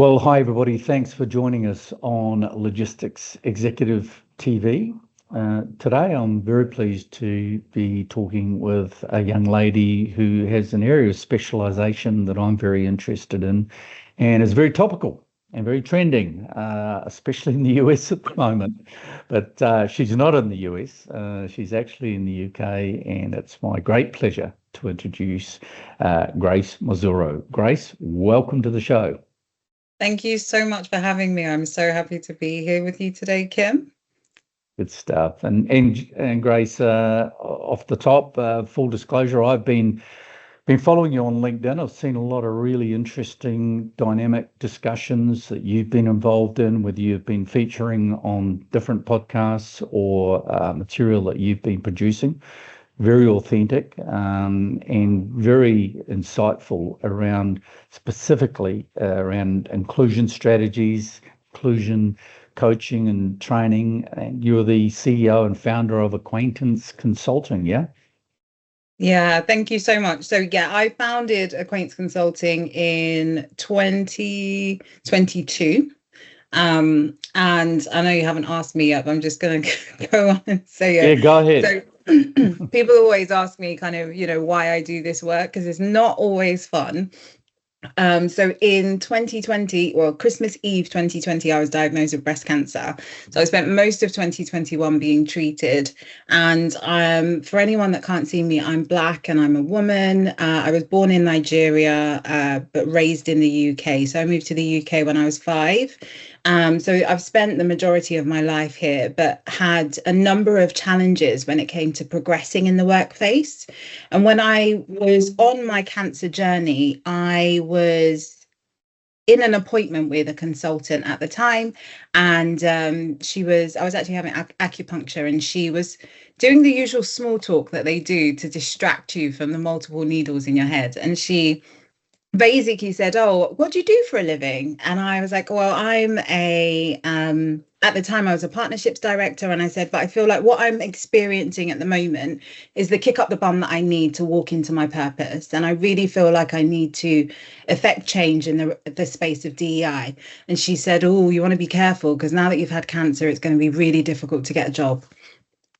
Well, hi everybody. Thanks for joining us on Logistics Executive TV. Today, I'm very pleased to be talking with a young lady who has an area of specialization that I'm very interested in and is very topical and very trending, especially in the US at the moment. But she's not in the US, she's actually in the UK, and it's my great pleasure to introduce Grace Mosuro. Grace, welcome to the show. Thank you so much for having me. I'm so happy to be here with you today, Kim. Good stuff. And Grace, off the top, full disclosure, I've been following you on LinkedIn. I've seen a lot of really interesting, dynamic discussions that you've been involved in, whether you've been featuring on different podcasts or material that you've been producing. Very authentic and very insightful around specifically around inclusion strategies, inclusion coaching and training. And you're the CEO and founder of Aquaintz Consulting, yeah? Yeah, thank you so much. So yeah, I founded Aquaintz Consulting in 2022. And I know you haven't asked me yet, but I'm just going to go on and say it. Yeah, go ahead. So people always ask me kind of, why I do this work, because it's not always fun. So in 2020, well, Christmas Eve 2020, I was diagnosed with breast cancer. So I spent most of 2021 being treated. And for anyone that can't see me, I'm Black and I'm a woman. I was born in Nigeria, but raised in the UK. So I moved to the UK when I was 5. So I've spent the majority of my life here, but had a number of challenges when it came to progressing in the workplace. And when I was on my cancer journey, I was in an appointment with a consultant at the time, and I was actually having acupuncture, and she was doing the usual small talk that they do to distract you from the multiple needles in your head. And she basically said, "Oh, what do you do for a living?" And I was like, "Well, I'm at the time I was a partnerships director." And I said, "But I feel like what I'm experiencing at the moment is the kick up the bum that I need to walk into my purpose. And I really feel like I need to affect change in the space of DEI." And she said, "Oh, you want to be careful, because now that you've had cancer, it's going to be really difficult to get a job."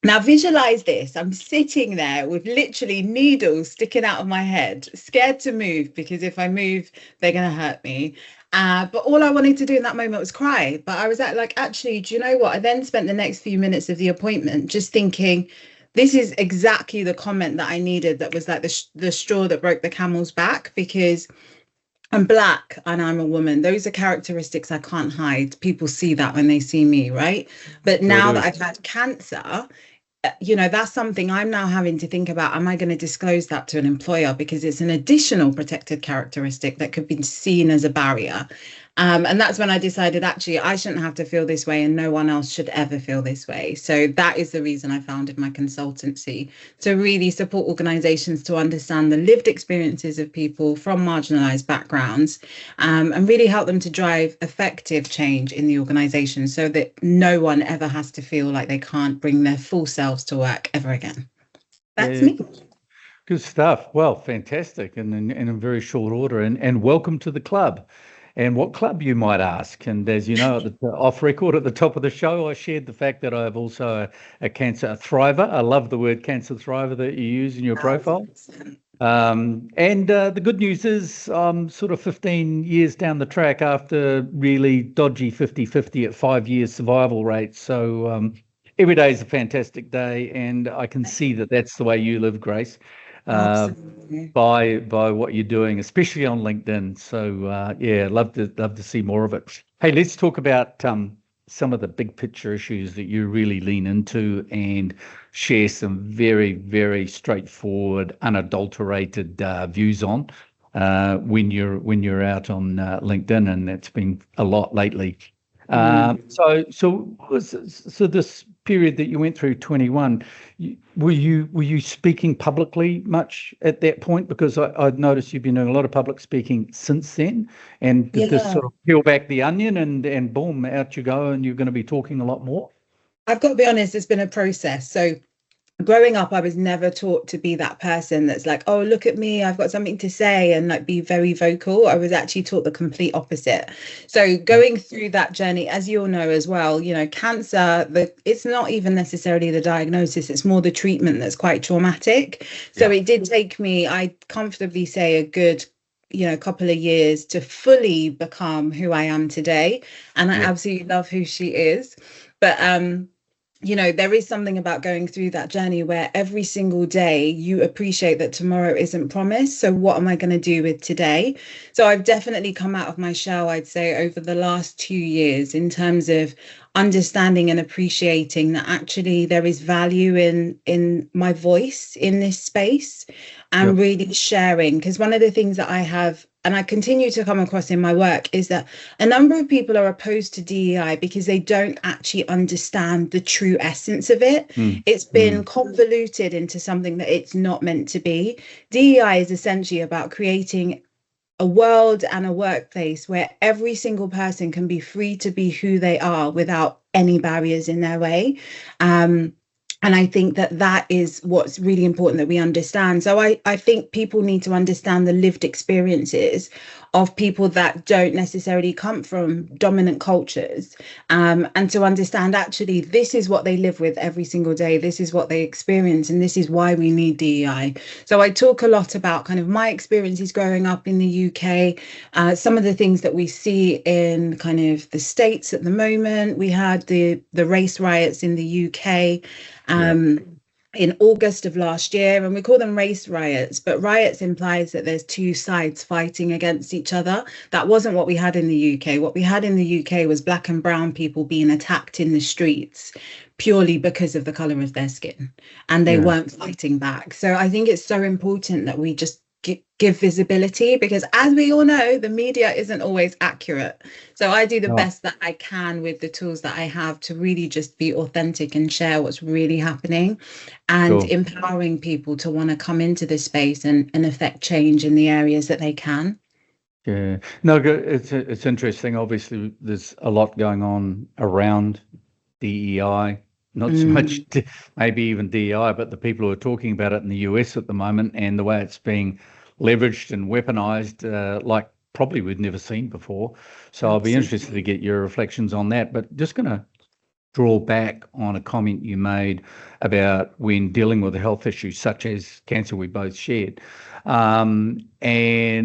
Now visualize this. I'm sitting there with literally needles sticking out of my head, scared to move, because if I move, they're going to hurt me. But all I wanted to do in that moment was cry. But I was actually, do you know what? I then spent the next few minutes of the appointment just thinking, this is exactly the comment that I needed. That was like the straw that broke the camel's back, because I'm Black and I'm a woman. Those are characteristics I can't hide. People see that when they see me, right? But now that I've had cancer, that's something I'm now having to think about. Am I going to disclose that to an employer? Because it's an additional protected characteristic that could be seen as a barrier. And that's when I decided, actually, I shouldn't have to feel this way, and no one else should ever feel this way. So that is the reason I founded my consultancy, to really support organizations to understand the lived experiences of people from marginalized backgrounds, and really help them to drive effective change in the organization, so that no one ever has to feel like they can't bring their full selves to work ever again. That's me. Good stuff. Well, fantastic. And in a very short order. And welcome to the club. And what club, you might ask? And as you know, off record at the top of the show, I shared the fact that I've also a cancer thriver. I love the word cancer thriver that you use in your profile. And the good news is I'm sort of 15 years down the track after really dodgy 50-50 at 5 years survival rate. So every day is a fantastic day, and I can see that that's the way you live, Grace. By what you're doing, especially on LinkedIn. So yeah, love to see more of it. Hey, let's talk about some of the big picture issues that you really lean into and share some very, very straightforward, unadulterated views on when you're out on LinkedIn, and that's been a lot lately. So this period that you went through, 21, were you speaking publicly much at that point? Because I've noticed you've been doing a lot of public speaking since then. And did this sort of peel back the onion, and boom, out you go, and you're going to be talking a lot more? I've got to be honest, it's been a process. So growing up, I was never taught to be that person that's like, oh, look at me, I've got something to say, and like be very vocal. I was actually taught the complete opposite. So going through that journey, as you all know as well, you know, cancer, it's not even necessarily the diagnosis, it's more the treatment that's quite traumatic. So it did take me, I comfortably say, a good, you know, couple of years to fully become who I am today. And I absolutely love who she is. But you know, there is something about going through that journey where every single day you appreciate that tomorrow isn't promised. So what am I going to do with today? So I've definitely come out of my shell, I'd say, over the last 2 years in terms of understanding and appreciating that actually there is value in my voice in this space, and really sharing. Because one of the things that I have, and I continue to come across in my work, is that a number of people are opposed to DEI because they don't actually understand the true essence of it. It's been convoluted into something that it's not meant to be. DEI is essentially about creating a world and a workplace where every single person can be free to be who they are without any barriers in their way. And I think that that is what's really important that we understand. So I think people need to understand the lived experiences of people that don't necessarily come from dominant cultures, and to understand actually this is what they live with every single day. This is what they experience, and this is why we need DEI. So I talk a lot about kind of my experiences growing up in the UK, some of the things that we see in kind of the States at the moment. We had the race riots in the UK. In August of last year, and we call them race riots, but riots implies that there's two sides fighting against each other. That wasn't what we had in the UK. What we had in the UK was black and brown people being attacked in the streets purely because of the color of their skin, and they weren't fighting back. So I think it's so important that we just give visibility, because as we all know, the media isn't always accurate. So I do the best that I can with the tools that I have to really just be authentic and share what's really happening, and empowering people to want to come into this space and affect change in the areas that they can. Yeah, no, it's interesting. Obviously, there's a lot going on around DEI, not so much maybe even DEI, but the people who are talking about it in the US at the moment, and the way it's being leveraged and weaponized, like probably we'd never seen before. So I'll be interested to get your reflections on that. But just going to draw back on a comment you made about when dealing with a health issue such as cancer we both shared. And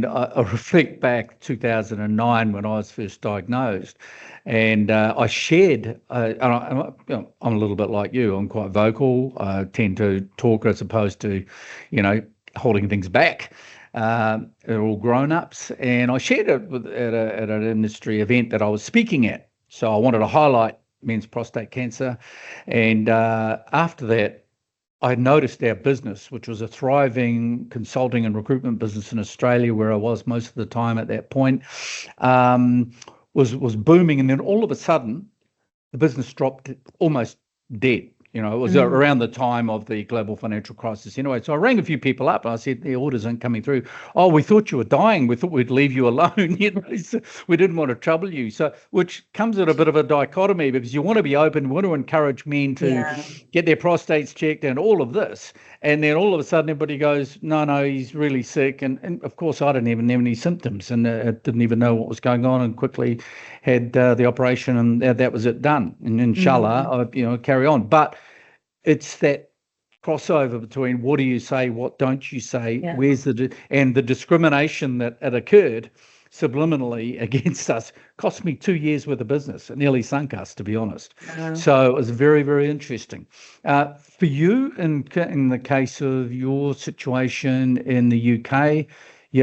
I reflect back 2009 when I was first diagnosed, and I shared, and I'm a little bit like you, I'm quite vocal. I tend to talk as opposed to, you know, holding things back. They're all grown-ups, and I shared it at an industry event that I was speaking at. So I wanted to highlight men's prostate cancer. And after that, I noticed our business, which was a thriving consulting and recruitment business in Australia, where I was most of the time at that point, was booming. And then all of a sudden, the business dropped almost dead. You know, it was around the time of the global financial crisis anyway. So I rang a few people up and I said, the orders aren't coming through. Oh, we thought you were dying. We thought we'd leave you alone. You know, so we didn't want to trouble you. So, which comes at a bit of a dichotomy, because you want to be open, you want to encourage men to get their prostates checked and all of this. And then all of a sudden everybody goes, no, he's really sick. And of course, I didn't even have any symptoms, and didn't even know what was going on, and quickly had the operation, and that was it, done. And inshallah, I carry on. But it's that crossover between what do you say, what don't you say, where's and the discrimination that had occurred subliminally against us cost me 2 years worth of business. It nearly sunk us, to be honest. So it was very, very interesting. For you, in the case of your situation in the UK,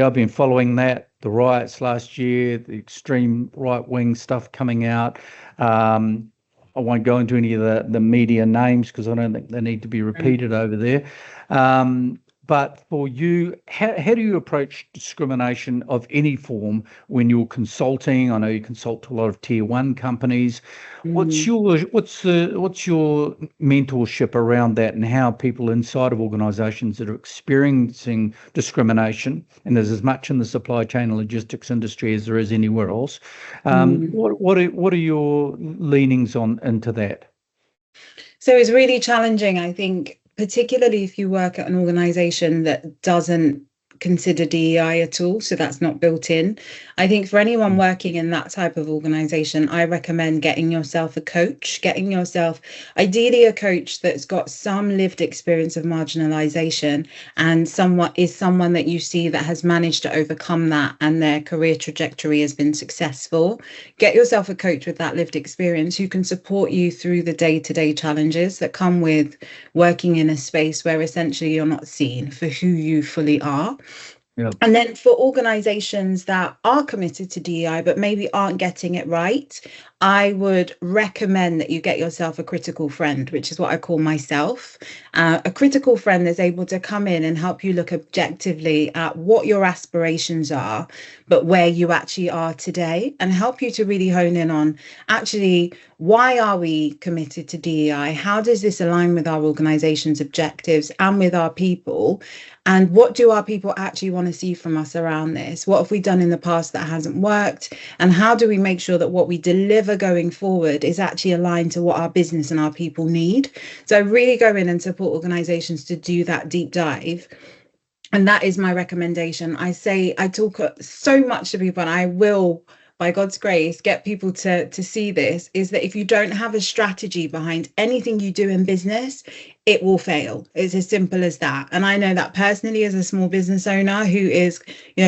I've been following that, the riots last year, the extreme right-wing stuff coming out. I won't go into any of the media names because I don't think they need to be repeated over there. But for you, how do you approach discrimination of any form when you're consulting? I know you consult to a lot of tier one companies. What's your mentorship around that, and how people inside of organisations that are experiencing discrimination, and there's as much in the supply chain and logistics industry as there is anywhere else, what are your leanings into that? So it's really challenging, I think, particularly if you work at an organization that doesn't consider DEI at all, so that's not built in. I think for anyone working in that type of organization, I recommend getting yourself a coach, getting yourself ideally a coach that's got some lived experience of marginalization and someone that you see that has managed to overcome that and their career trajectory has been successful. Get yourself a coach with that lived experience who can support you through the day-to-day challenges that come with working in a space where essentially you're not seen for who you fully are. Yep. And then for organizations that are committed to DEI, but maybe aren't getting it right, I would recommend that you get yourself a critical friend, which is what I call myself. A critical friend that's able to come in and help you look objectively at what your aspirations are, but where you actually are today, and help you to really hone in on actually, why are we committed to DEI? How does this align with our organization's objectives and with our people? And what do our people actually want to see from us around this? What have we done in the past that hasn't worked? And how do we make sure that what we deliver going forward is actually aligned to what our business and our people need? So really go in and support organizations to do that deep dive. And that is my recommendation. I talk so much to people, and I will, by God's grace, get people to see this, is that if you don't have a strategy behind anything you do in business, it will fail. It's as simple as that. And I know that personally as a small business owner who is,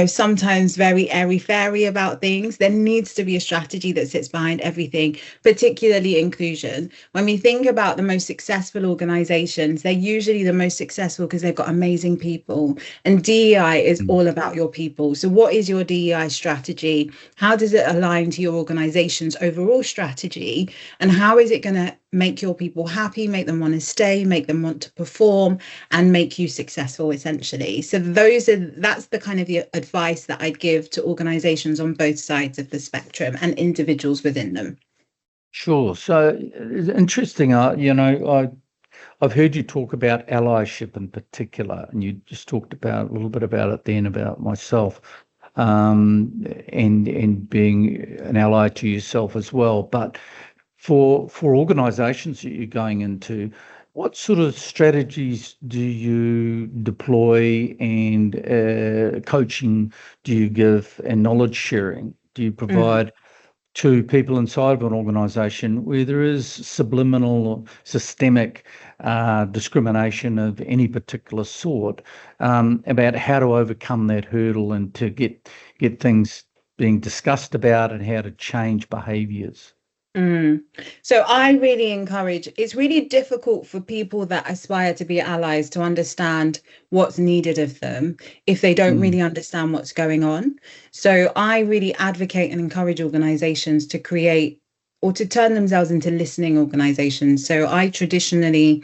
sometimes very airy-fairy about things, there needs to be a strategy that sits behind everything, particularly inclusion. When we think about the most successful organizations, they're usually the most successful because they've got amazing people. And DEI is all about your people. So what is your DEI strategy? How does it align to your organization's overall strategy? And how is it going to make your people happy, make them want to stay, make them want to perform, and make you successful, essentially? So that's the kind of the advice that I'd give to organizations on both sides of the spectrum and individuals within them. Sure. So it's interesting. I've heard you talk about allyship in particular, and you just talked about a little bit about it then about myself, and being an ally to yourself as well. But for organizations that you're going into, what sort of strategies do you deploy, and coaching do you give, and knowledge sharing do you provide to people inside of an organization where there is subliminal or systemic discrimination of any particular sort, about how to overcome that hurdle and to get things being discussed about and how to change behaviors? So I really encourage, it's really difficult for people that aspire to be allies to understand what's needed of them if they don't really understand what's going on. So I really advocate and encourage organizations to create or to turn themselves into listening organizations. So I traditionally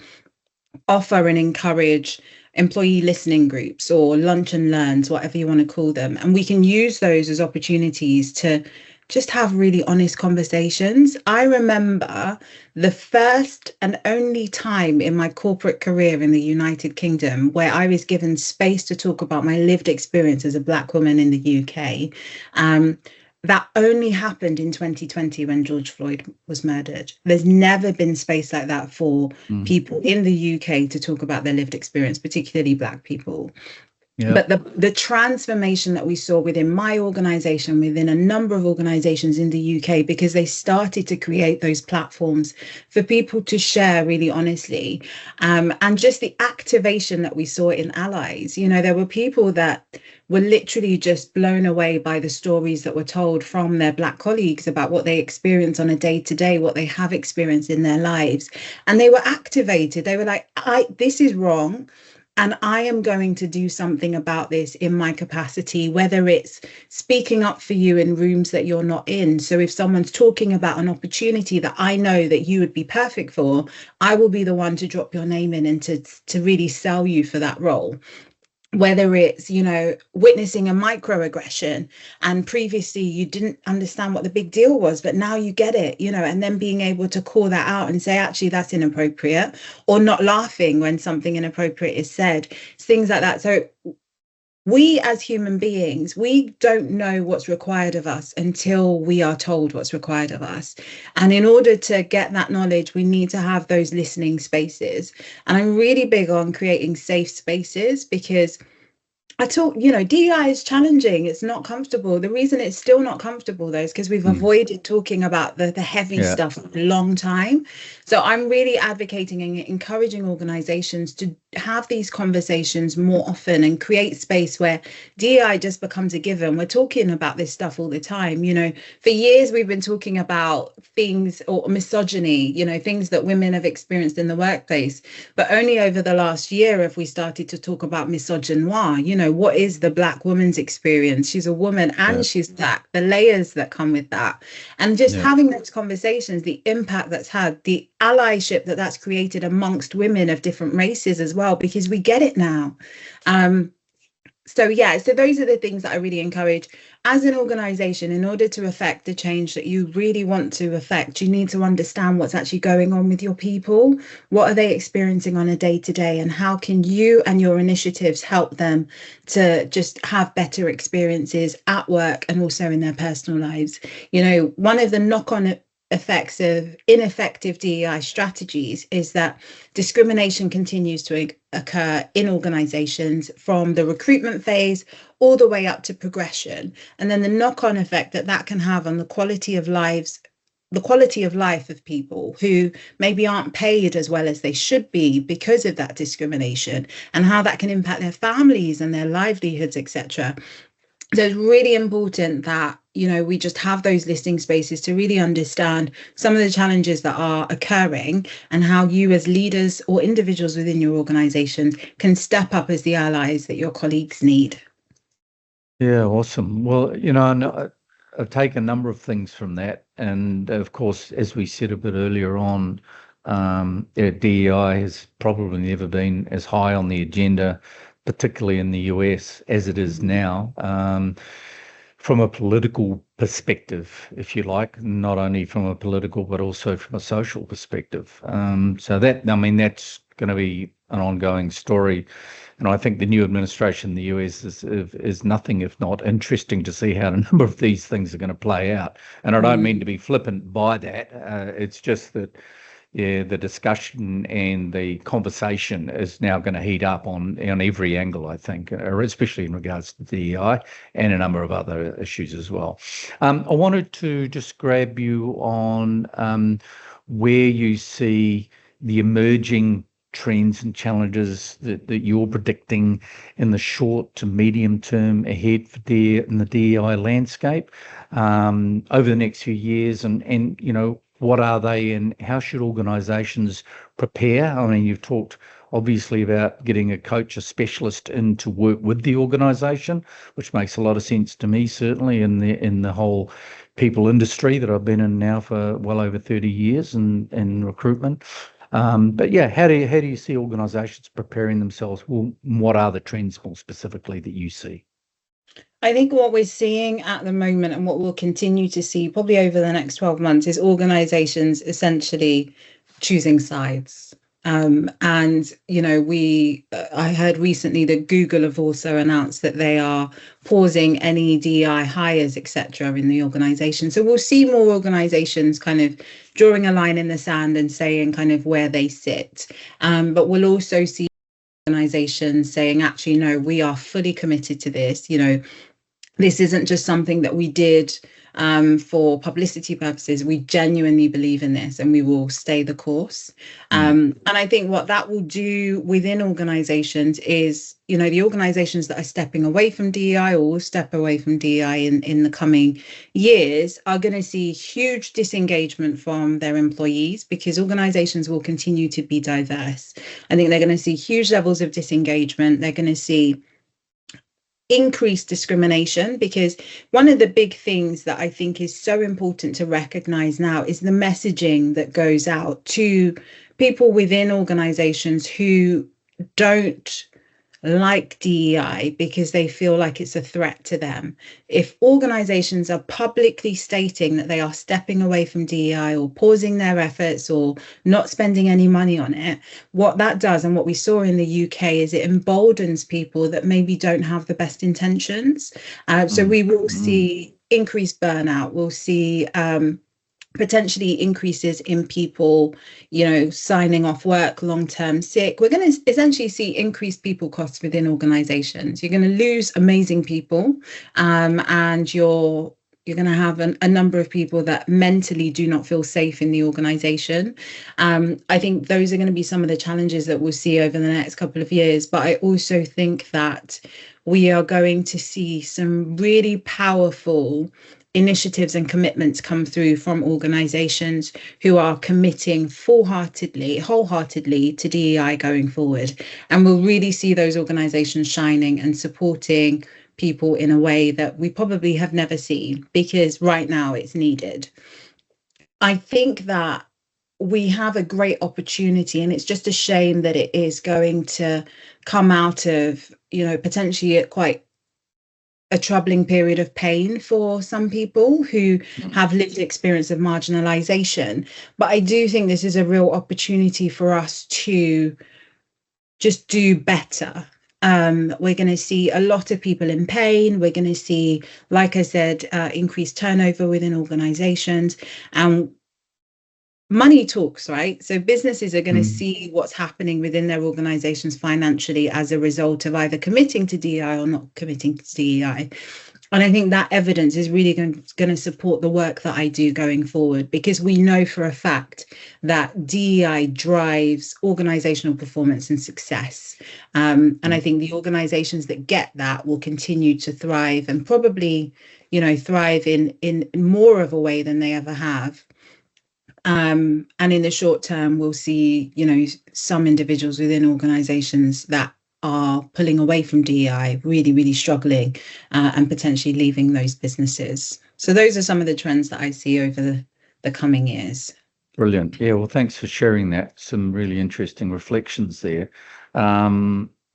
offer and encourage employee listening groups or lunch and learns, whatever you want to call them. And we can use those as opportunities to just have really honest conversations. I remember the first and only time in my corporate career in the United Kingdom where I was given space to talk about my lived experience as a Black woman in the UK. That only happened in 2020 when George Floyd was murdered. There's never been space like that for people in the UK to talk about their lived experience, particularly Black people. But the transformation that we saw within my organization, within a number of organizations in the UK, because they started to create those platforms for people to share really honestly, and just the activation that we saw in allies. There were people that were literally just blown away by the stories that were told from their Black colleagues about what they experience on a day-to-day, what they have experienced in their lives. And they were activated. They were like, this is wrong. And I am going to do something about this in my capacity, whether it's speaking up for you in rooms that you're not in. So if someone's talking about an opportunity that I know that you would be perfect for, I will be the one to drop your name in and to really sell you for that role. Whether it's, witnessing a microaggression and previously you didn't understand what the big deal was, but now you get it, and then being able to call that out and say, actually, that's inappropriate, or not laughing when something inappropriate is said, things like that. So we as human beings, we don't know what's required of us until we are told what's required of us. And in order to get that knowledge, we need to have those listening spaces. And I'm really big on creating safe spaces because I talk, DEI is challenging. It's not comfortable. The reason it's still not comfortable, though, is because we've avoided talking about the heavy stuff for a long time. So I'm really advocating and encouraging organizations to have these conversations more often and create space where DEI just becomes a given. We're talking about this stuff all the time. For years, we've been talking about things or misogyny, things that women have experienced in the workplace. But only over the last year have we started to talk about misogynoir. What is the Black woman's experience? She's a woman and she's Black, the layers that come with that. And just having those conversations, the impact that's had, the allyship that's created amongst women of different races as well, because we get it now. So those are the things that I really encourage. As an organization, in order to affect the change that you really want to affect, you need to understand what's actually going on with your people. What are they experiencing on a day-to-day, and how can you and your initiatives help them to just have better experiences at work and also in their personal lives? One of the knock-on effects of ineffective DEI strategies is that discrimination continues to occur in organizations from the recruitment phase all the way up to progression. And then the knock-on effect that can have on the quality of life of people who maybe aren't paid as well as they should be because of that discrimination, and how that can impact their families and their livelihoods, etc. So it's really important that, we just have those listening spaces to really understand some of the challenges that are occurring and how you as leaders or individuals within your organizations can step up as the allies that your colleagues need. Yeah, awesome. Well, I've taken a number of things from that. And of course, as we said a bit earlier on, DEI has probably never been as high on the agenda, particularly in the US, as it is now, from a political perspective, if you like, not only from a political, but also from a social perspective. So that's going to be an ongoing story. And I think the new administration in the US is nothing if not interesting to see how a number of these things are going to play out. And I don't mean to be flippant by that. It's just that, the discussion and the conversation is now going to heat up on every angle, I think, or especially in regards to DEI and a number of other issues as well. I wanted to just grab you on where you see the emerging trends and challenges that you're predicting in the short to medium term ahead in the DEI landscape over the next few years, and what are they, and how should organizations prepare? I mean, you've talked obviously about getting a coach, a specialist in to work with the organization, which makes a lot of sense to me, certainly in the whole people industry that I've been in now for well over 30 years in recruitment. But yeah, how do you see organizations preparing themselves? Well, what are the trends more specifically that you see? I think what we're seeing at the moment, and what we'll continue to see probably over the next 12 months, is organizations essentially choosing sides. I heard recently that Google have also announced that they are pausing any DEI hires, etc., in the organization. So we'll see more organizations kind of drawing a line in the sand and saying kind of where they sit. But we'll also see organizations saying, actually, no, we are fully committed to this. This isn't just something that we did for publicity purposes. We genuinely believe in this, and we will stay the course. And I think what that will do within organizations is, the organizations that are stepping away from DEI or will step away from DEI in the coming years are going to see huge disengagement from their employees, because organizations will continue to be diverse. I think they're going to see huge levels of disengagement. They're going to see increased discrimination, because one of the big things that I think is so important to recognize now is the messaging that goes out to people within organizations who don't like DEI because they feel like it's a threat to them. If organizations are publicly stating that they are stepping away from DEI or pausing their efforts or not spending any money on it, what that does, and what we saw in the UK, is it emboldens people that maybe don't have the best intentions. So we will see increased burnout. We'll see potentially increases in people, signing off work, long-term sick. We're going to essentially see increased people costs within organizations. You're going to lose amazing people, and you're going to have a number of people that mentally do not feel safe in the organization. I think those are going to be some of the challenges that we'll see over the next couple of years. But I also think that we are going to see some really powerful initiatives and commitments come through from organizations who are committing wholeheartedly to DEI going forward. And we'll really see those organizations shining and supporting people in a way that we probably have never seen, because right now it's needed. I think that we have a great opportunity, and it's just a shame that it is going to come out of, potentially quite a troubling period of pain for some people who have lived experience of marginalization. But I do think this is a real opportunity for us to just do better. We're going to see a lot of people in pain. We're going to see, like I said, increased turnover within organizations. And money talks, right? So businesses are going to see what's happening within their organizations financially as a result of either committing to DEI or not committing to DEI. And I think that evidence is really going to support the work that I do going forward, because we know for a fact that DEI drives organizational performance and success. And I think the organizations that get that will continue to thrive, and probably, thrive in more of a way than they ever have. And in the short term, we'll see, some individuals within organizations that are pulling away from DEI really, really struggling, and potentially leaving those businesses. So those are some of the trends that I see over the coming years. Brilliant. Yeah, well, thanks for sharing that. Some really interesting reflections there.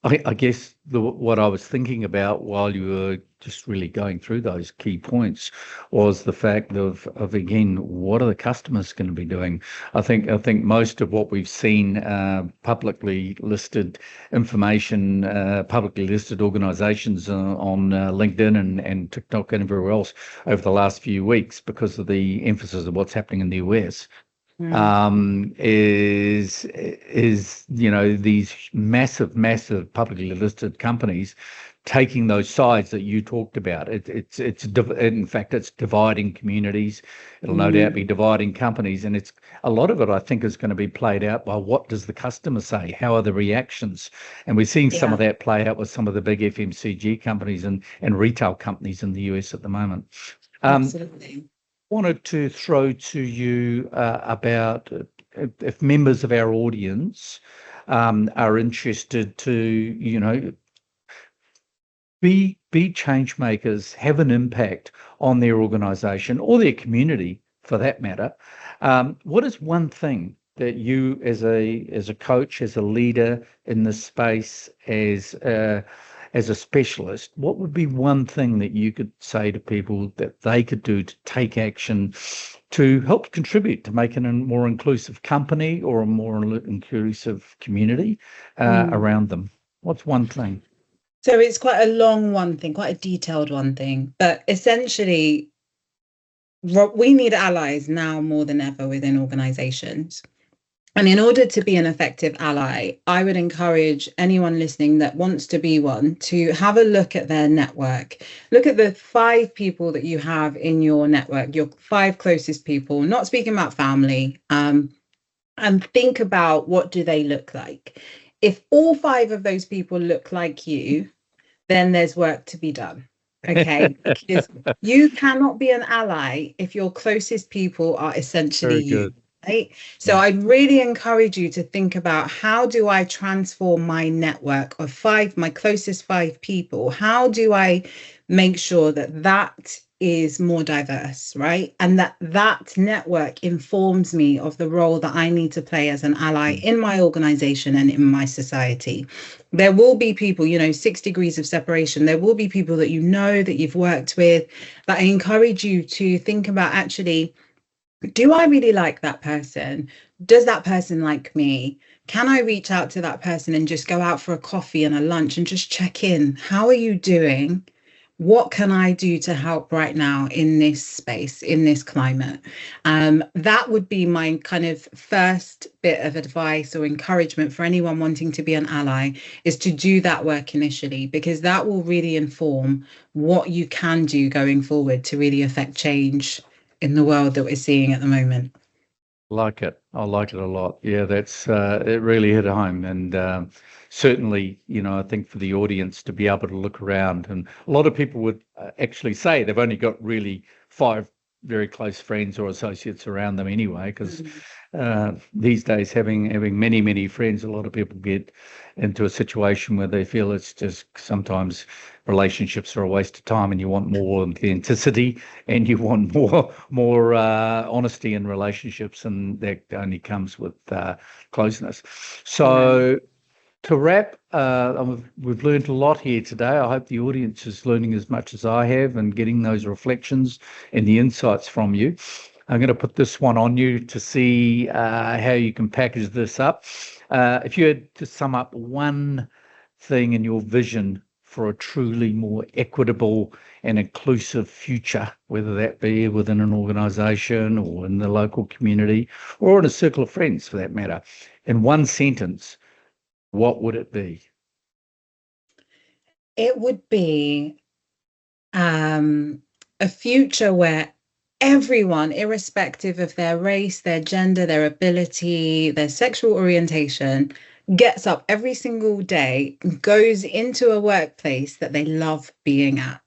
I guess what I was thinking about while you were just really going through those key points was the fact of again, what are the customers going to be doing? I think most of what we've seen, publicly listed information, publicly listed organizations on LinkedIn and TikTok and everywhere else over the last few weeks, because of the emphasis of what's happening in the US. Is these massive publicly listed companies taking those sides that you talked about. In fact, it's dividing communities. It'll no doubt be dividing companies, and it's a lot of it, I think, is going to be played out by what does the customer say? How are the reactions? And we're seeing some of that play out with some of the big FMCG companies and retail companies in the US at the moment. Absolutely. Wanted to throw to you about if members of our audience are interested to, be change makers, have an impact on their organization or their community for that matter. What is one thing that you as a coach, as a leader in this space, as a specialist, what would be one thing that you could say to people that they could do to take action to help contribute to making a more inclusive company or a more inclusive community around them? What's one thing? So it's quite a long one thing, quite a detailed one thing, but essentially we need allies now more than ever within organizations. And in order to be an effective ally, I would encourage anyone listening that wants to be one to have a look at their network. Look at the 5 people that you have in your network, your 5 closest people, not speaking about family, and think about what do they look like. If all 5 of those people look like you, then there's work to be done. Okay, because you cannot be an ally if your closest people are essentially you. Right? So I'd really encourage you to think about, how do I transform my network of 5, my closest 5 people? How do I make sure that is more diverse, right? And that network informs me of the role that I need to play as an ally in my organization and in my society. There will be people, 6 degrees of separation. There will be people that that you've worked with, that I encourage you to think about, actually, do I really like that person? Does that person like me? Can I reach out to that person and just go out for a coffee and a lunch and just check in? How are you doing? What can I do to help right now in this space, in this climate? That would be my kind of first bit of advice or encouragement for anyone wanting to be an ally, is to do that work initially, because that will really inform what you can do going forward to really affect change in the world that we're seeing at the moment. Like it. I like it a lot. Yeah, that's it really hit home. And certainly, I think for the audience to be able to look around, and a lot of people would actually say they've only got really 5 very close friends or associates around them anyway, because these days having many friends, a lot of people get into a situation where they feel it's just sometimes relationships are a waste of time, and you want more authenticity and you want more honesty in relationships, and that only comes with closeness. So to wrap, we've learned a lot here today. I hope the audience is learning as much as I have and getting those reflections and the insights from you. I'm going to put this one on you to see how you can package this up. If you had to sum up one thing in your vision for a truly more equitable and inclusive future, whether that be within an organization or in the local community or in a circle of friends for that matter, in one sentence, what would it be? It would be a future where everyone, irrespective of their race, their gender, their ability, their sexual orientation, gets up every single day, goes into a workplace that they love being at.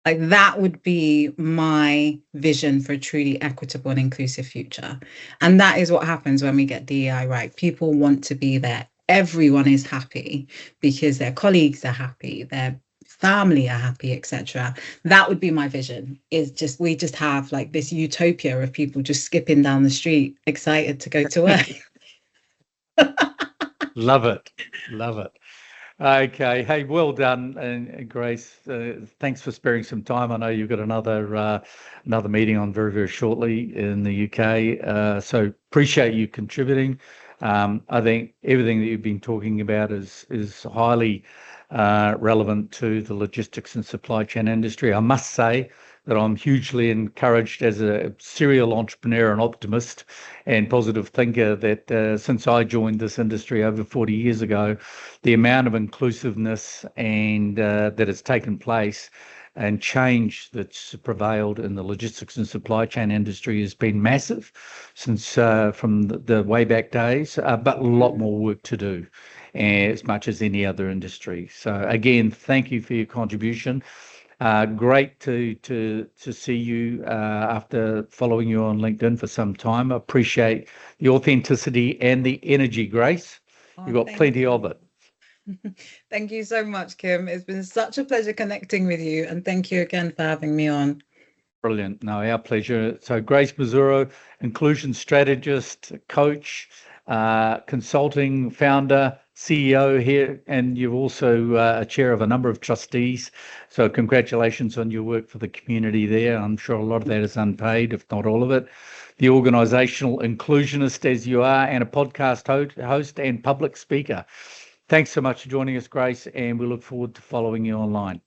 Like, that would be my vision for a truly equitable and inclusive future. And that is what happens when we get DEI right. People want to be there. Everyone is happy because their colleagues are happy, their family are happy, etc. That would be my vision, is just we just have like this utopia of people just skipping down the street excited to go to work. Love it. Okay. Hey, well done, and Grace. Thanks for sparing some time. I know you've got another meeting on very shortly in the UK. So appreciate you contributing. I think everything that you've been talking about is highly relevant to the logistics and supply chain industry. I must say that I'm hugely encouraged as a serial entrepreneur and optimist and positive thinker that since I joined this industry over 40 years ago, the amount of inclusiveness and that has taken place and change that's prevailed in the logistics and supply chain industry has been massive since from the way back days, but a lot more work to do, as much as any other industry. So again, thank you for your contribution. Great to see you after following you on LinkedIn for some time. I appreciate the authenticity and the energy, Grace. You've got plenty of it. Thank you so much, Kim. It's been such a pleasure connecting with you, and thank you again for having me on. Brilliant. No, our pleasure. So Grace Mosuro, inclusion strategist, coach, consulting founder, CEO here, and you're also a chair of a number of trustees. So congratulations on your work for the community there. I'm sure a lot of that is unpaid, if not all of it. The organizational inclusionist as you are, and a podcast host and public speaker. Thanks so much for joining us, Grace, and we look forward to following you online.